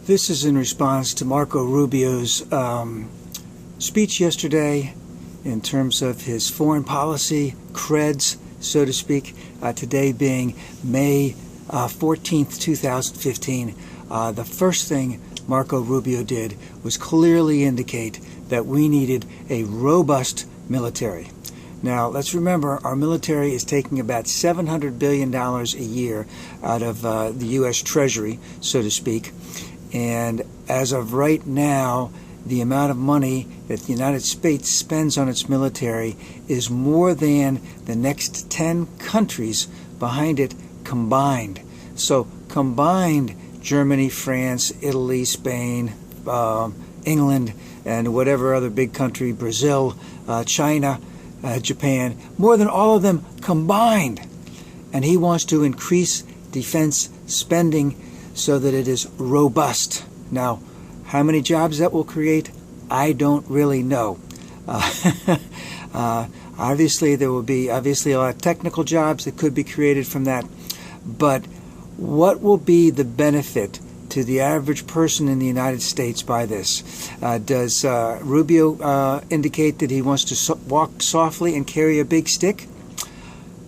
This is in response to Marco Rubio's speech yesterday in terms of his foreign policy, creds, so to speak, today being May 14th, 2015. The first thing Marco Rubio did was clearly indicate that we needed a robust military. Now, let's remember, our military is taking about $700 billion a year out of the U.S. Treasury, so to speak. And as of right now, the amount of money that the United States spends on its military is more than the next 10 countries behind it combined. So combined, Germany, France, Italy, Spain, England, and whatever other big country, Brazil, China, Japan, more than all of them combined. And he wants to increase defense spending so that it is robust. Now, how many jobs that will create, I don't really know. Obviously, there will be a lot of technical jobs that could be created from that. But what will be the benefit to the average person in the United States by this? Does Rubio indicate that he wants to walk softly and carry a big stick?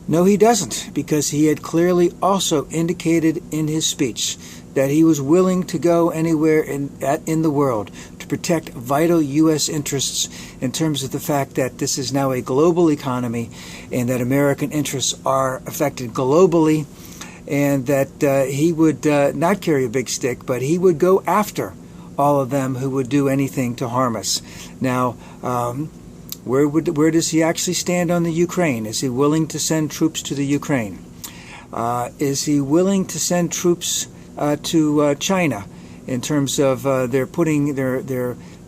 No, he doesn't, because he had clearly also indicated in his speech that he was willing to go anywhere in the world to protect vital U.S. interests in terms of the fact that this is now a global economy and that American interests are affected globally, and that he would not carry a big stick, but he would go after all of them who would do anything to harm us. Now, where does he actually stand on the Ukraine? Is he willing to send troops to the Ukraine? Is he willing to send troops to China in terms of they're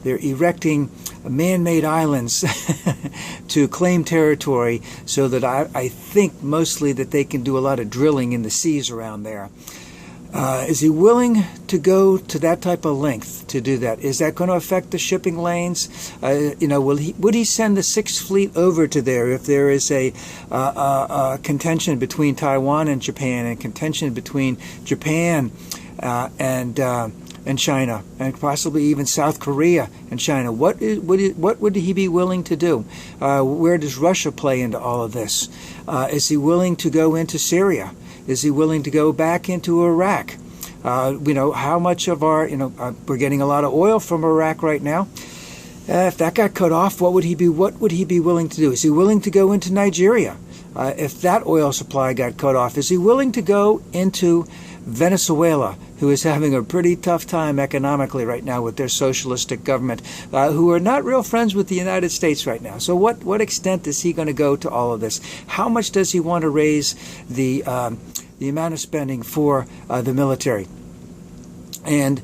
erecting man-made islands to claim territory, so that I think mostly that they can do a lot of drilling in the seas around there. Is he willing to go to that type of length to do that? Is that going to affect the shipping lanes? Would he send the Sixth Fleet over to there if there is a contention between Taiwan and Japan, and contention between Japan and China, and possibly even South Korea and China? What would he be willing to do? Where does Russia play into all of this? Is he willing to go into Syria? Is he willing to go back into Iraq? How much of our, we're getting a lot of oil from Iraq right now. If that got cut off, what would he be willing to do? Is he willing to go into Nigeria? If that oil supply got cut off, is he willing to go into Venezuela, who is having a pretty tough time economically right now with their socialistic government, who are not real friends with the United States right now? So what extent is he going to go to all of this? How much does he want to raise the amount of spending for the military? And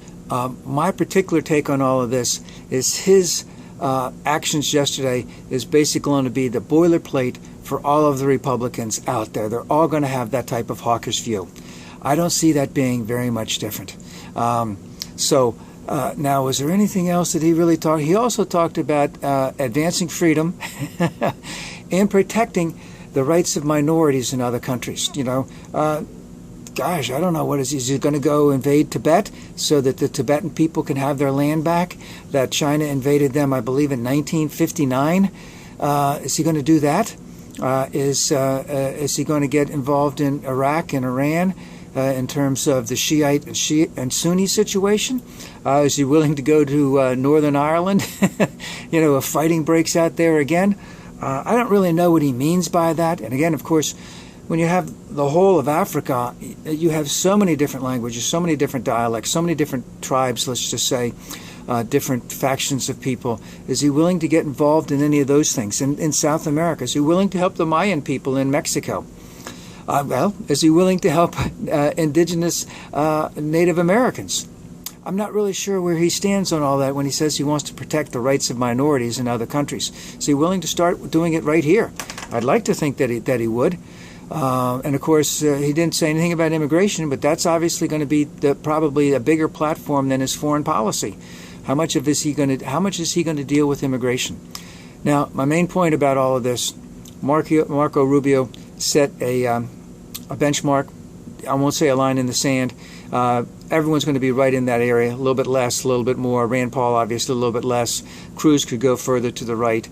my particular take on all of this is his actions yesterday is basically going to be the boilerplate for all of the Republicans out there. They're all going to have that type of hawkish view. I don't see that being very much different. Now, was there anything else that he really talked? He also talked about advancing freedom and protecting the rights of minorities in other countries. Gosh, I don't know. Is he going to go invade Tibet so that the Tibetan people can have their land back? That China invaded them, I believe, in 1959. Is he going to do that? Is he going to get involved in Iraq and Iran in terms of the Shiite and Sunni situation? Is he willing to go to Northern Ireland? If fighting breaks out there again? I don't really know what he means by that. And again, of course, when you have the whole of Africa, you have so many different languages, so many different dialects, so many different tribes, let's just say, different factions of people. Is he willing to get involved in any of those things? In South America, is he willing to help the Mayan people in Mexico? Is he willing to help indigenous Native Americans? I'm not really sure where he stands on all that when he says he wants to protect the rights of minorities in other countries. Is he willing to start doing it right here? I'd like to think that he would. And of course, he didn't say anything about immigration, but that's obviously going to be probably a bigger platform than his foreign policy. How much is he going to deal with immigration? Now, my main point about all of this, Marco Rubio set a benchmark. I won't say a line in the sand. everyone's going to be right in that area, a little bit less, a little bit more. Rand Paul, obviously, a little bit less. Cruz could go further to the right.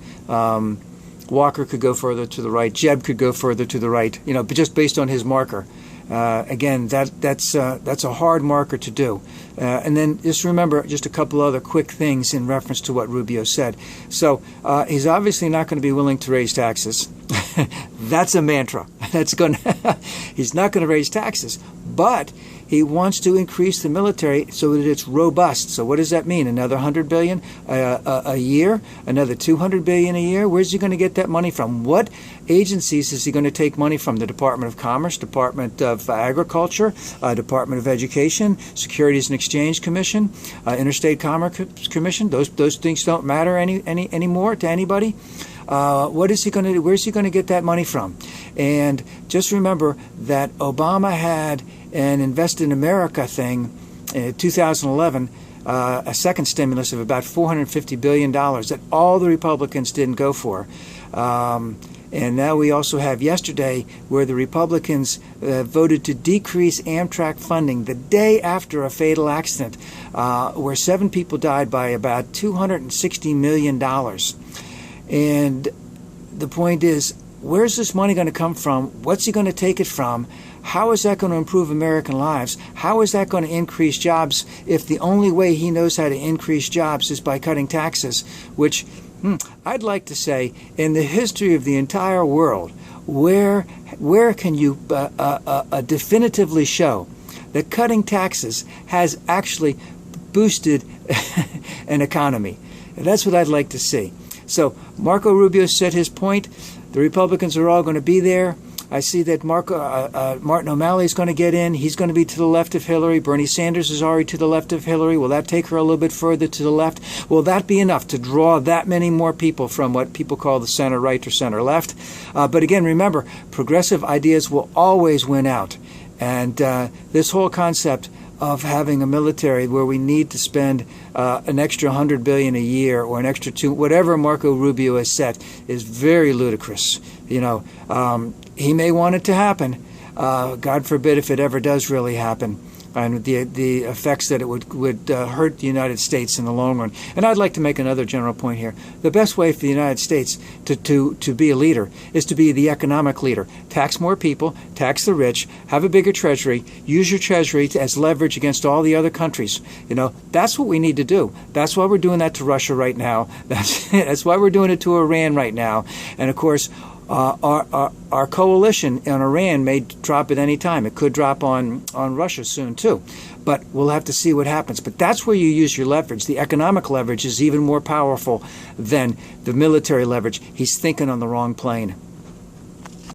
Walker could go further to the right. Jeb could go further to the right, but just based on his marker. Again, that's a hard marker to do. And then just remember just a couple other quick things in reference to what Rubio said. So he's obviously not going to be willing to raise taxes. That's a mantra. He's not going to raise taxes, but he wants to increase the military so that it's robust. So what does that mean? Another $100 billion a year? Another $200 billion a year? Where's he going to get that money from? What agencies is he going to take money from? The Department of Commerce, Department of Agriculture, Department of Education, Securities and Exchange Commission, Interstate Commerce Commission? Those things don't matter anymore to anybody. What is he going to do? Where's he going to get that money from? And just remember that Obama had an Invest in America thing in 2011, a second stimulus of about $450 billion that all the Republicans didn't go for. And now we also have yesterday where the Republicans voted to decrease Amtrak funding the day after a fatal accident where 7 people died by about $260 million. And the point is, where's this money going to come from? What's he going to take it from? How is that going to improve American lives? How is that going to increase jobs if the only way he knows how to increase jobs is by cutting taxes? Which I'd like to say, in the history of the entire world, where can you definitively show that cutting taxes has actually boosted an economy? And that's what I'd like to see. So Marco Rubio said his point. The Republicans are all going to be there. I see that Martin O'Malley is going to get in. He's going to be to the left of Hillary. Bernie Sanders is already to the left of Hillary. Will that take her a little bit further to the left? Will that be enough to draw that many more people from what people call the center right or center left? But again, remember, progressive ideas will always win out. And this whole concept of having a military where we need to spend an extra $100 billion a year or an extra whatever Marco Rubio has set is very ludicrous. He may want it to happen. God forbid if it ever does really happen, and the effects that it would hurt the United States in the long run. And I'd like to make another general point here. The best way for the United States to be a leader is to be the economic leader. Tax more people, tax the rich, have a bigger treasury, use your treasury as leverage against all the other countries. That's what we need to do. That's why we're doing that to Russia right now. That's why we're doing it to Iran right now. And of course, our coalition on Iran may drop at any time. It could drop on Russia soon too. But we'll have to see what happens. But that's where you use your leverage. The economic leverage is even more powerful than the military leverage. He's thinking on the wrong plane.